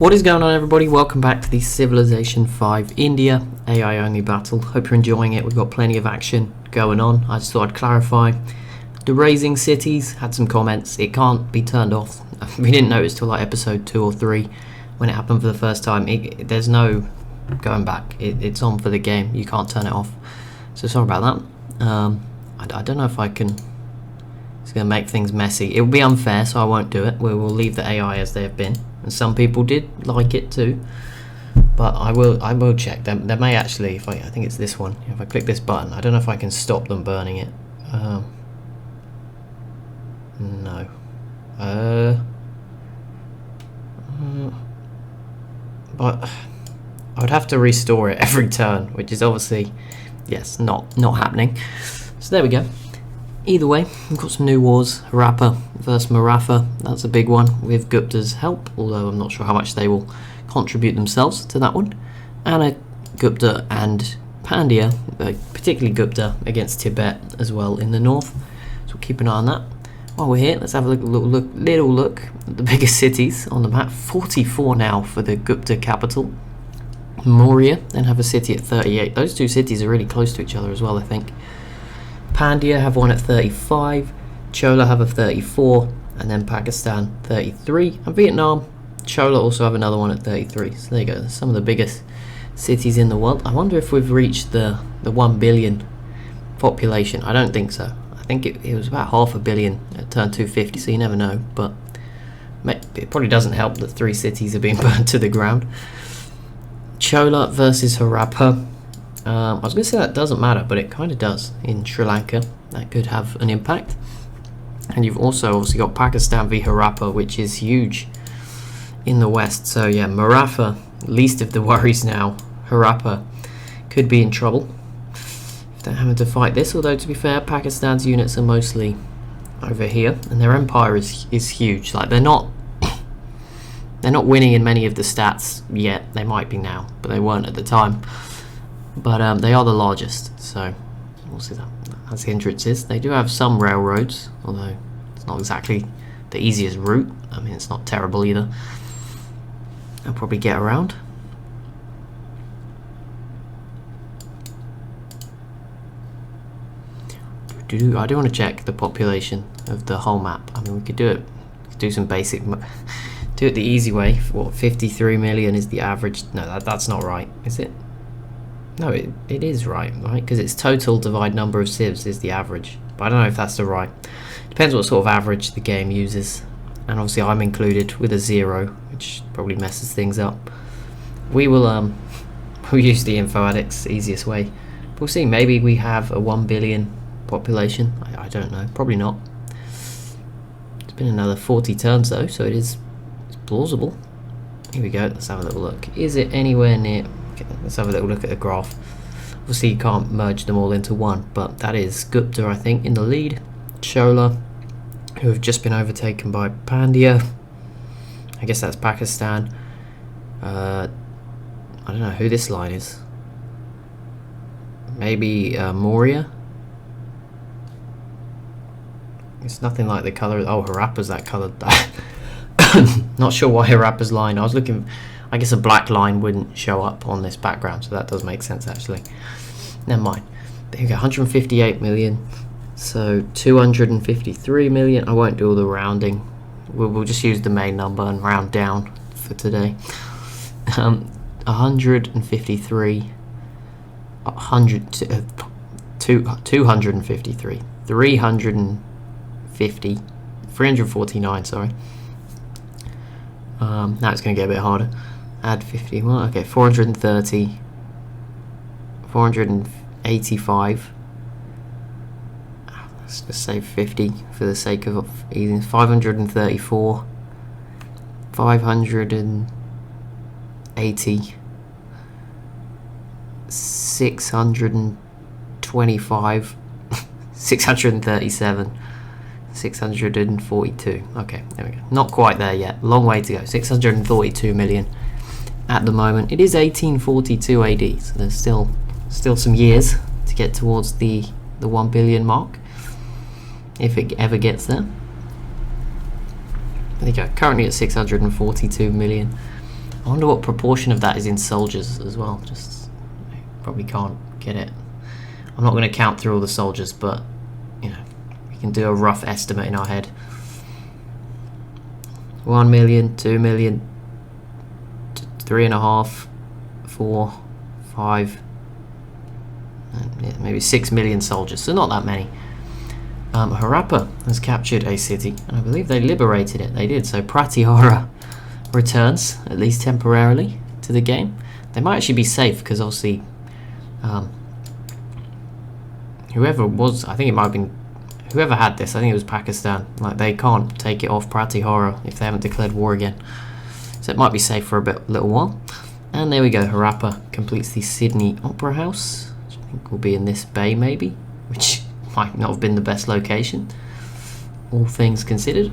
What is going on, everybody? Welcome back to the Civilization 5 India AI only battle. Hope you're enjoying it. We've got plenty of action going on. I just thought I'd clarify the raising cities. Had some comments. It can't be turned off. We didn't notice till like episode 2 or 3 when it happened for the first time. There's no going back. It's on for the game. You can't turn it off. So sorry about that. I don't know if I can. It's going to make things messy. It will be unfair, so I won't do it. We will leave the AI as they have been. And some people did like it too, but I will check them. There may actually, I think it's this one. If I click this button, I don't know if I can stop them burning it. No. But I would have to restore it every turn, which is obviously, yes, not happening. So there we go. Either way, we've got some new wars. Harappa versus Maratha, that's a big one with Gupta's help, although I'm not sure how much they will contribute themselves to that one. And Gupta and Pandya, particularly Gupta, against Tibet as well in the north. So we'll keep an eye on that. While we're here, let's have a little look at the biggest cities on the map. 44 now for the Gupta capital. Maurya then have a city at 38. Those two cities are really close to each other as well, I think. Pandya have one at 35, Chola have a 34, and then Pakistan 33, and Vietnam, Chola also have another one at 33. So there you go, some of the biggest cities in the world. I wonder if we've reached the 1 billion population. I don't think so. I think it was about 500 million at turn 250, so you never know, but it probably doesn't help that 3 cities are being burnt to the ground. Chola versus Harappa. I was going to say that doesn't matter, but it kind of does in Sri Lanka. That could have an impact. And you've also obviously got Pakistan v Harappa, which is huge in the west. So yeah, Maratha, least of the worries now. Harappa could be in trouble if they're having to fight this. Although to be fair, Pakistan's units are mostly over here, and their empire is huge. Like they're not winning in many of the stats yet. They might be now, but they weren't at the time. But they are the largest, so we'll see that as hindrances. They do have some railroads, although it's not exactly the easiest route. I mean, it's not terrible either. They'll probably get around. I do want to check the population of the whole map. I mean, we could do it. Do some basic. Do it the easy way. What, 53 million is the average? No, that's not right, is it? No, it is right? Because it's total divide number of civs is the average. But I don't know if that's the right. Depends what sort of average the game uses. And obviously I'm included with a 0, which probably messes things up. We'll use the info addicts, easiest way. We'll see, maybe we have a 1 billion population. I don't know, probably not. It's been another 40 turns though, so it's plausible. Here we go, let's have a little look. Is it anywhere near... Let's have a little look at the graph. Obviously you can't merge them all into one, but that is Gupta, I think, in the lead. Chola, who have just been overtaken by Pandya. I guess that's Pakistan. I don't know who this line is. Maybe Maurya. It's nothing like the colour. Oh, Harappa's that coloured. Not sure why Harappa's line. I was looking... I guess a black line wouldn't show up on this background, so that does make sense actually. Never mind. There you go, 158 million. So 253 million. I won't do all the rounding. We'll just use the main number and round down for today. 153. 253. 350. 349, sorry. Now it's going to get a bit harder. Add 50, well, okay, 430, 485, let's just say 50 for the sake of easing, 534, 580, 625, 637, 642. Okay, there we go. Not quite there yet. Long way to go. 642 million at the moment. It is 1842 AD, so there's still some years to get towards the 1 billion mark, if it ever gets there. There you go. Currently at 642 million. I wonder what proportion of that is in soldiers as well. Just probably can't get it. I'm not going to count through all the soldiers, but you know, we can do a rough estimate in our head. 1 million, 2 million, 3.5, 4, 5, and yeah, maybe 6 million soldiers. So not that many. Harappa has captured a city, and I believe they liberated it. They did. So Pratihara returns, at least temporarily, to the game. They might actually be safe because obviously, whoever was, I think it might have been whoever had this. I think it was Pakistan. Like they can't take it off Pratihara if they haven't declared war again. So it might be safe for a little while. And there we go. Harappa completes the Sydney Opera House, which I think will be in this bay maybe, which might not have been the best location, all things considered.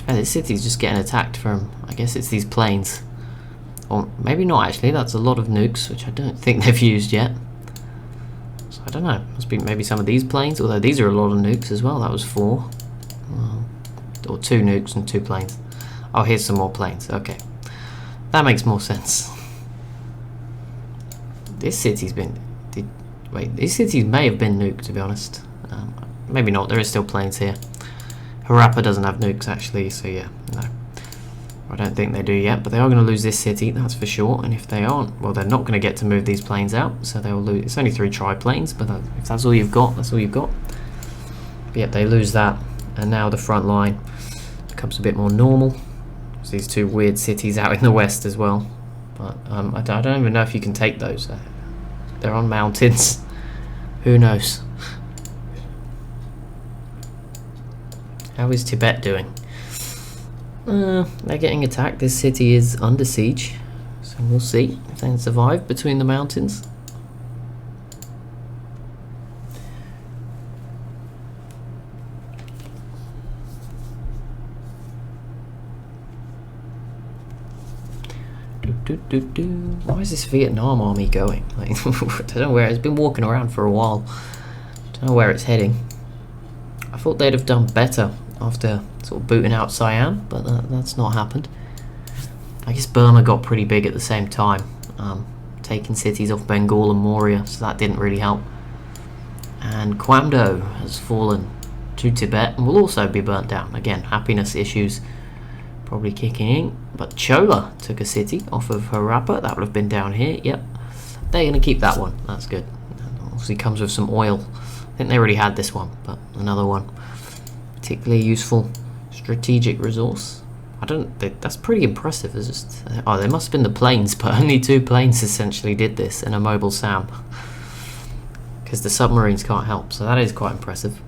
This city's just getting attacked from, I guess it's these planes. Or maybe not actually, that's a lot of nukes, which I don't think they've used yet. So I don't know, must be maybe some of these planes, although these are a lot of nukes as well. That was 4. Or 2 nukes and 2 planes. Oh, here's some more planes, okay. That makes more sense. This city's been... wait, these cities may have been nuked, to be honest. Maybe not, there is still planes here. Harappa doesn't have nukes, actually, so yeah, no. I don't think they do yet, but they are going to lose this city, that's for sure. And if they aren't, well, they're not going to get to move these planes out, so they'll lose. It's only 3 triplanes, but if that's all you've got, that's all you've got. But yeah, they lose that, and now the front line becomes a bit more normal. There's these 2 weird cities out in the west as well. But I don't even know if you can take those. They're on mountains. Who knows? How is Tibet doing? They're getting attacked. This city is under siege. So we'll see if they can survive between the mountains. Why is this Vietnam army going? Like, I don't know where it's been walking around for a while. Don't know where it's heading. I thought they'd have done better after sort of booting out Siam, but that's not happened. I guess Burma got pretty big at the same time, taking cities off Bengal and Moria, so that didn't really help. And Kwamdo has fallen to Tibet and will also be burnt down. Again, happiness issues probably kicking in. But Chola took a city off of Harappa. That would have been down here. Yep. They're going to keep that one. That's good. Obviously comes with some oil. I think they already had this one, but another one. Particularly useful strategic resource. That's pretty impressive. It's just, oh, they must have been the planes, but only 2 planes essentially did this in a mobile SAM. Because the submarines can't help, so that is quite impressive.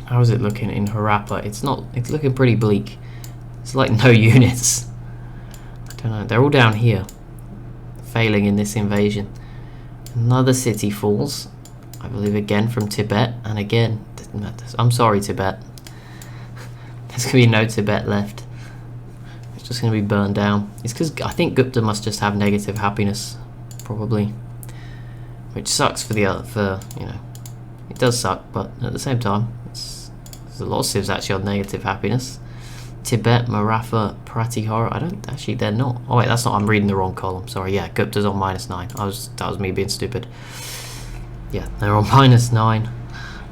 How is it looking in Harappa? It's looking pretty bleak. It's like no units. I don't know, they're all down here, failing in this invasion. Another city falls, I believe again from Tibet, and again, I'm sorry Tibet. There's going to be no Tibet left. It's just going to be burned down. It's because I think Gupta must just have negative happiness, probably. Which sucks for you know, it does suck, but at the same time, there's a lot of civs actually on negative happiness. Tibet, Maratha, Pratihara, they're not. Oh wait, that's not, I'm reading the wrong column, sorry, yeah, Gupta's on -9. That was me being stupid. Yeah, they're on -9.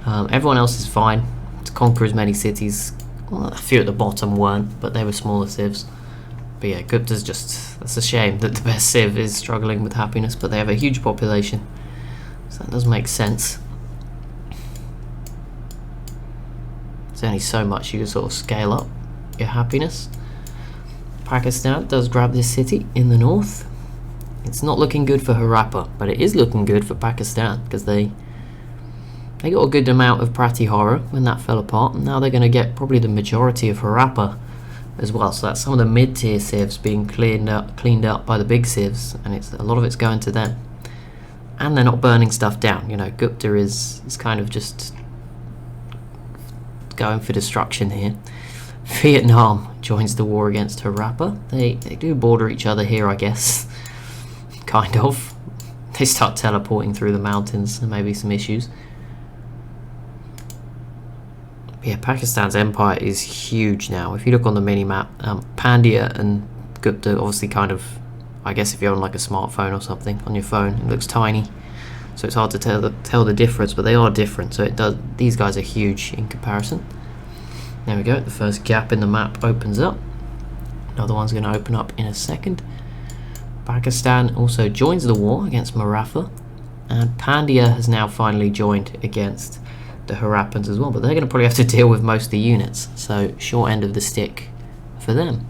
Everyone else is fine to conquer as many cities. Well, a few at the bottom weren't, but they were smaller civs. But yeah, Gupta's that's a shame that the best civ is struggling with happiness, but they have a huge population, so that does make sense. There's only so much you can sort of scale up your happiness. Pakistan does grab this city in the north. It's not looking good for Harappa, but it is looking good for Pakistan because they got a good amount of Pratihara when that fell apart, and now they're going to get probably the majority of Harappa as well. So that's some of the mid-tier civs being cleaned up by the big civs, and a lot of it's going to them. And they're not burning stuff down. You know, Gupta is kind of just going for destruction here. Vietnam joins the war against Harappa. They do border each other here, I guess. Kind of. They start teleporting through the mountains, and maybe some issues. But Yeah, Pakistan's empire is huge now. If you look on the mini-map, Pandya and Gupta obviously kind of, I guess if you're on like a smartphone or something on your phone, it looks tiny, so it's hard to tell the difference, but they are different, so it does. These guys are huge in comparison. There we go, the first gap in the map opens up. Another one's going to open up in a second. Pakistan also joins the war against Maratha, and Pandya has now finally joined against the Harappans as well, but they're going to probably have to deal with most of the units, so short end of the stick for them.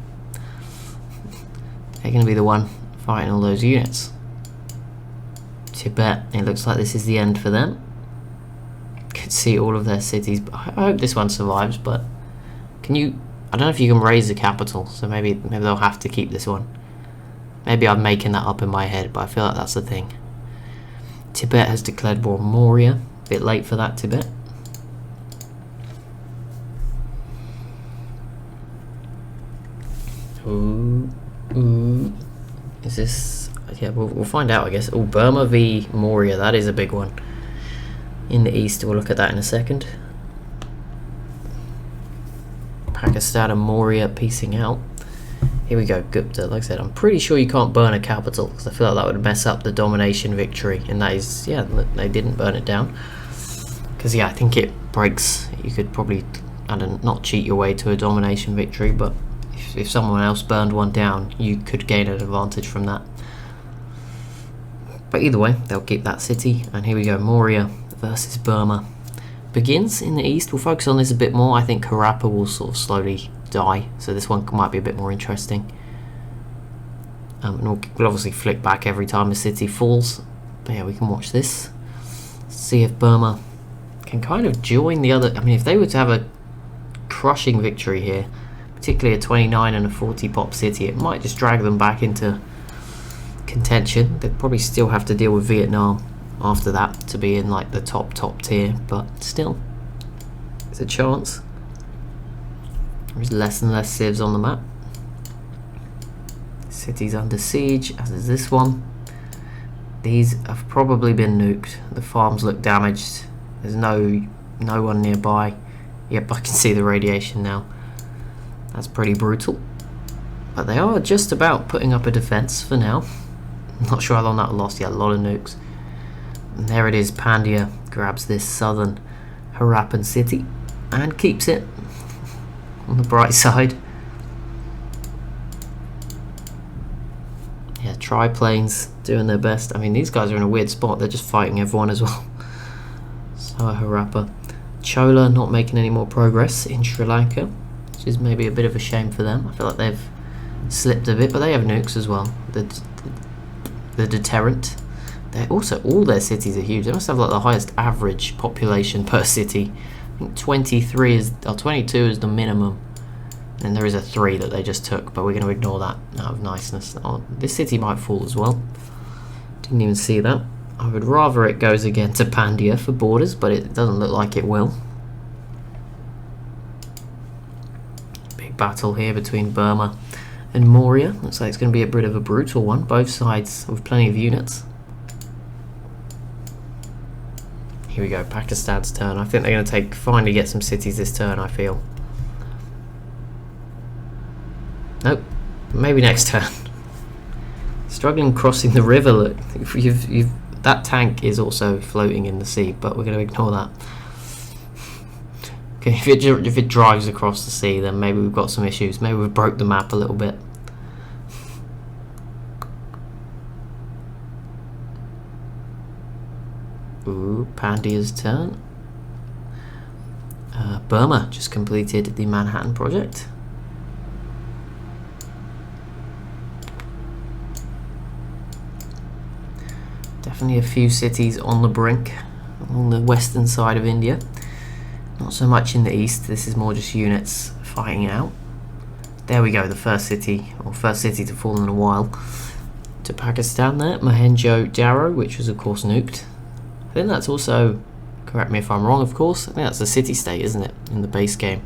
They're going to be the one fighting all those units. Tibet, it looks like this is the end for them. Could see all of their cities. I hope this one survives, but can you... I don't know if you can raise the capital, so maybe they'll have to keep this one. Maybe I'm making that up in my head, but I feel like that's the thing. Tibet has declared war on Maurya. A bit late for that, Tibet. Ooh. Is this... yeah, we'll find out, I guess. Oh, Burma v Maurya, that is a big one. In the east, we'll look at that in a second. Pakistan and Maurya piecing out. Here we go, Gupta. Like I said, I'm pretty sure you can't burn a capital, because I feel like that would mess up the domination victory. And that is, yeah, they didn't burn it down. Because, yeah, I think it breaks. You could probably, I don't know, not cheat your way to a domination victory, but if someone else burned one down, you could gain an advantage from that. But either way, they'll keep that city. And here we go, Maurya versus Burma. Begins in the east. We'll focus on this a bit more. I think Harappa will sort of slowly die, so this one might be a bit more interesting. And we'll obviously flick back every time a city falls. But yeah, we can watch this. See if Burma can kind of join the other... I mean, if they were to have a crushing victory here, particularly a 29 and a 40 pop city, it might just drag them back into contention. They'd probably still have to deal with Vietnam after that to be in like the top tier, but still, it's a chance. There's less and less civs on the map. Cities under siege, as is this one. These have probably been nuked. The farms look damaged. There's no one nearby. Yep, I can see the radiation now. That's pretty brutal. But they are just about putting up a defense for now. I'm not sure how long that will last. Yeah, a lot of nukes. And there it is. Pandya grabs this southern Harappan city and keeps it. On the bright side. Yeah, triplanes doing their best. I mean, these guys are in a weird spot. They're just fighting everyone as well. So Harappa. Chola not making any more progress in Sri Lanka, which is maybe a bit of a shame for them. I feel like they've slipped a bit, but they have nukes as well. The deterrent. They're also, all their cities are huge. They must have like the highest average population per city. I think 23 is, or 22 is the minimum. And there is a 3 that they just took, but we're going to ignore that out of niceness. Oh, this city might fall as well. Didn't even see that. I would rather it goes again to Pandya for borders, but it doesn't look like it will. Big battle here between Burma and Maurya. Looks like it's going to be a bit of a brutal one. Both sides with plenty of units. Here we go, Pakistan's turn. I think they're going to finally get some cities this turn, I feel. Nope, maybe next turn. Struggling crossing the river, look. That tank is also floating in the sea, but we're going to ignore that. Okay, if it drives across the sea, then maybe we've got some issues. Maybe we've broke the map a little bit. Ooh, Pandya's turn. Burma just completed the Manhattan Project. Definitely a few cities on the brink, on the western side of India. Not so much in the east, this is more just units fighting it out. There we go, the first city to fall in a while. To Pakistan there, Mohenjo-Daro, which was of course nuked. I think that's also, correct me if I'm wrong of course, I think that's a city-state, isn't it, in the base game.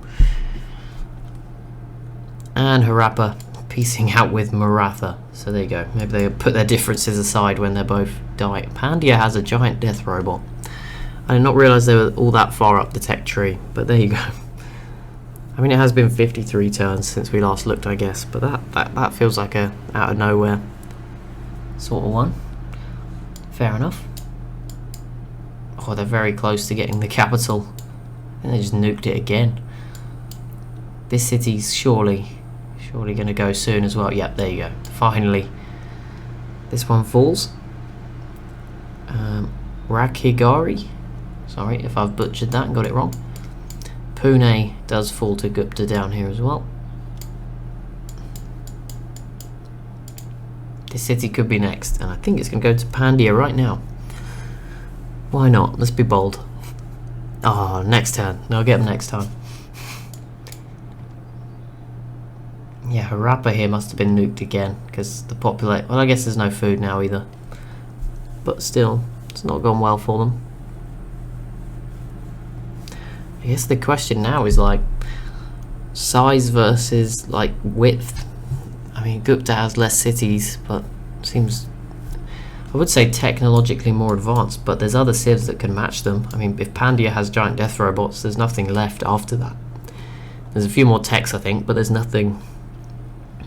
And Harappa piecing out with Maratha. So there you go. Maybe they put their differences aside when they're both dying. Pandya has a giant death robot. I did not realise they were all that far up the tech tree, but there you go. I mean, it has been 53 turns since we last looked, I guess, but that feels like a out of nowhere sort of one. Fair enough. Oh, they're very close to getting the capital. And they just nuked it again. This city's surely going to go soon as well. Yep, there you go. Finally, this one falls. Rakhigarhi. Sorry if I've butchered that and got it wrong. Pune does fall to Gupta down here as well. This city could be next, and I think it's going to go to Pandya right now. Why not? Let's be bold. Oh, next turn. No, I'll get them next time. Yeah, Harappa here must have been nuked again, because the population... Well, I guess there's no food now either. But still, it's not gone well for them. I guess the question now is like size versus like width. I mean, Gupta has less cities, but seems, I would say, technologically more advanced, but there's other civs that can match them. I mean, if Pandya has giant death robots, there's nothing left after that. There's a few more techs, I think, but there's nothing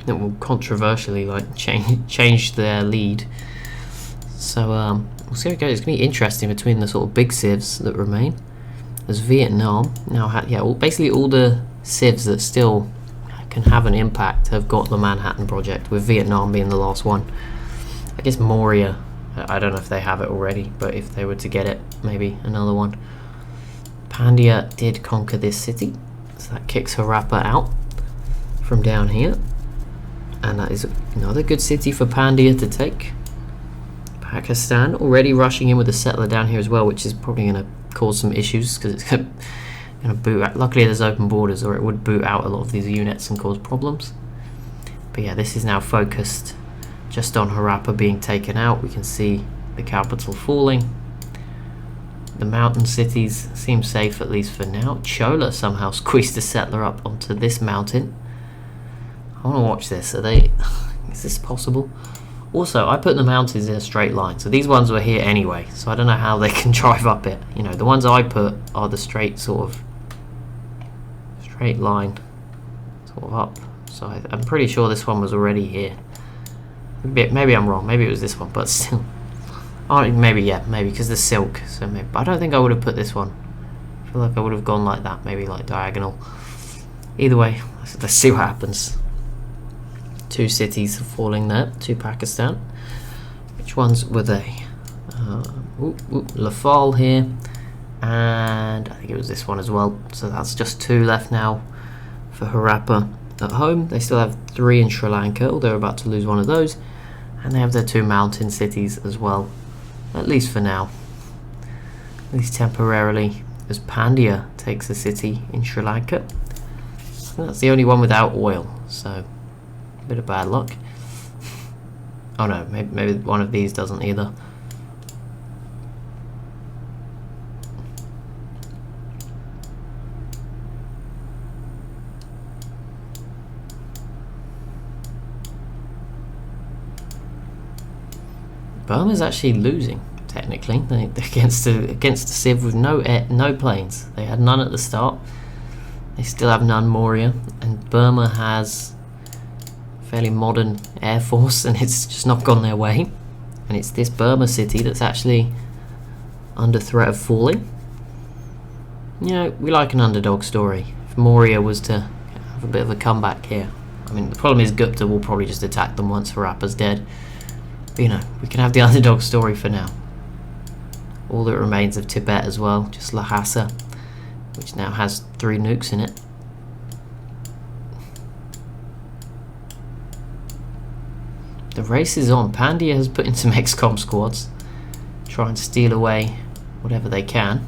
that will controversially like change their lead. So we'll see how it goes. It's going to be interesting between the sort of big civs that remain. There's Vietnam now. Basically all the civs that still can have an impact have got the Manhattan Project, with Vietnam being the last one. I guess Moria, I don't know if they have it already, but if they were to get it, maybe another one. Pandya did conquer this city, so that kicks Harappa out from down here, and that is another good city for Pandya to take. Pakistan already rushing in with a settler down here as well, which is probably going to cause some issues because it's going to boot out. Luckily there's open borders, or it would boot out a lot of these units and cause problems. But yeah, this is now focused just on Harappa being taken out. We can see the capital falling. The mountain cities seem safe, at least for now. Chola somehow squeezed a settler up onto this mountain. I want to watch this. Is this possible? Also, I put the mountains in a straight line, so these ones were here anyway, so I don't know how they can drive up it. You know, the ones I put are the straight line sort of up. So I'm pretty sure this one was already here. Maybe I'm wrong. Maybe it was this one, but still. Oh, maybe because the silk. So maybe, but I don't think I would have put this one. I feel like I would have gone like that, maybe like diagonal. Either way, let's see what happens. Two cities are falling there to Pakistan. Which ones were they? Lafal here, and I think it was this one as well. So that's just two left now for Harappa at home. They still have 3 in Sri Lanka, although they're about to lose one of those, and they have their 2 mountain cities as well, at least for now, at least temporarily, as Pandya takes a city in Sri Lanka. And that's the only one without oil, so a bit of bad luck. Oh no, maybe one of these doesn't either. Burma's actually losing technically against a civ with no planes. They had none at the start. They still have none Moria, and Burma has fairly modern air force, and it's just not gone their way. And it's this Burma city that's actually under threat of falling. You know, we like an underdog story. If Moria was to have a bit of a comeback here, I mean, the problem is Gupta will probably just attack them once Harappa's dead. But you know, we can have the underdog story for now. All that remains of Tibet as well, just Lhasa, which now has 3 nukes in it. The race is on. Pandya has put in some XCOM squads, try and steal away whatever they can.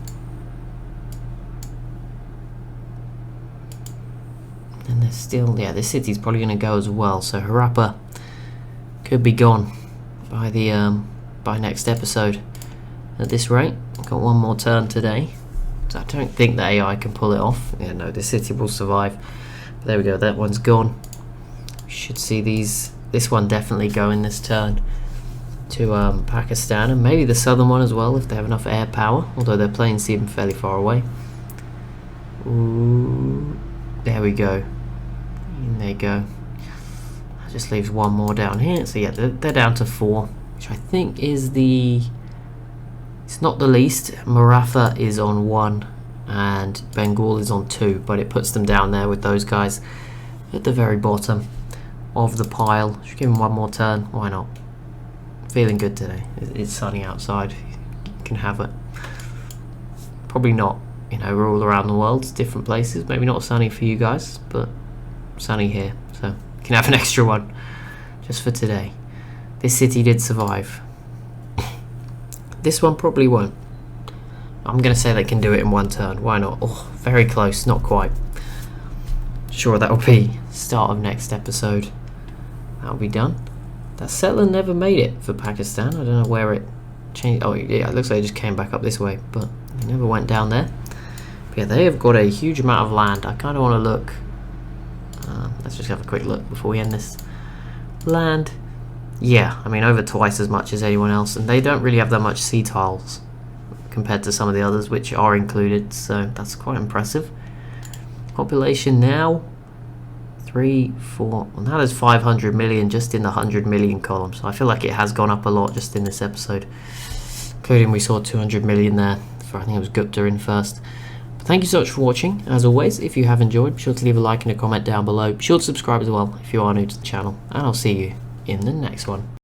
And there's still, yeah, this city's probably going to go as well, so Harappa could be gone by the by next episode. At this rate, I've got one more turn today, so I don't think the AI can pull it off. Yeah, no, this city will survive. But there we go, that one's gone. We should see this one definitely go in this turn to Pakistan, and maybe the southern one as well if they have enough air power, although their planes seem fairly far away. Ooh. There we go. And there you go. That just leaves one more down here. So yeah, they're down to 4, which I think is the... It's not the least. Maratha is on 1 and Bengal is on 2, but it puts them down there with those guys at the very bottom of the pile. Should give them one more turn. Why not? Feeling good today. It's sunny outside. You can have it. Probably not, you know, we're all around the world, different places. Maybe not sunny for you guys, but sunny here. So you can have an extra one just for today. This city did survive. This one probably won't. I'm going to say they can do it in 1 turn. Why not? Oh, very close. Not quite. Sure, that will be start of next episode. That'll be done. That settler never made it for Pakistan. I don't know where it changed. Oh, yeah, it looks like it just came back up this way, but it never went down there. But yeah, they have got a huge amount of land. I kind of want to look. Let's just have a quick look before we end this. Land. Yeah, I mean, over twice as much as anyone else, and they don't really have that much sea tiles compared to some of the others which are included, so that's quite impressive. Population now 3, 4, well, now there's 500 million just in the 100 million column, so I feel like it has gone up a lot just in this episode, including we saw 200 million there for, I think it was Gupta in first. But thank you so much for watching. As always, if you have enjoyed, be sure to leave a like and a comment down below. Be sure to subscribe as well if you are new to the channel, and I'll see you in the next one.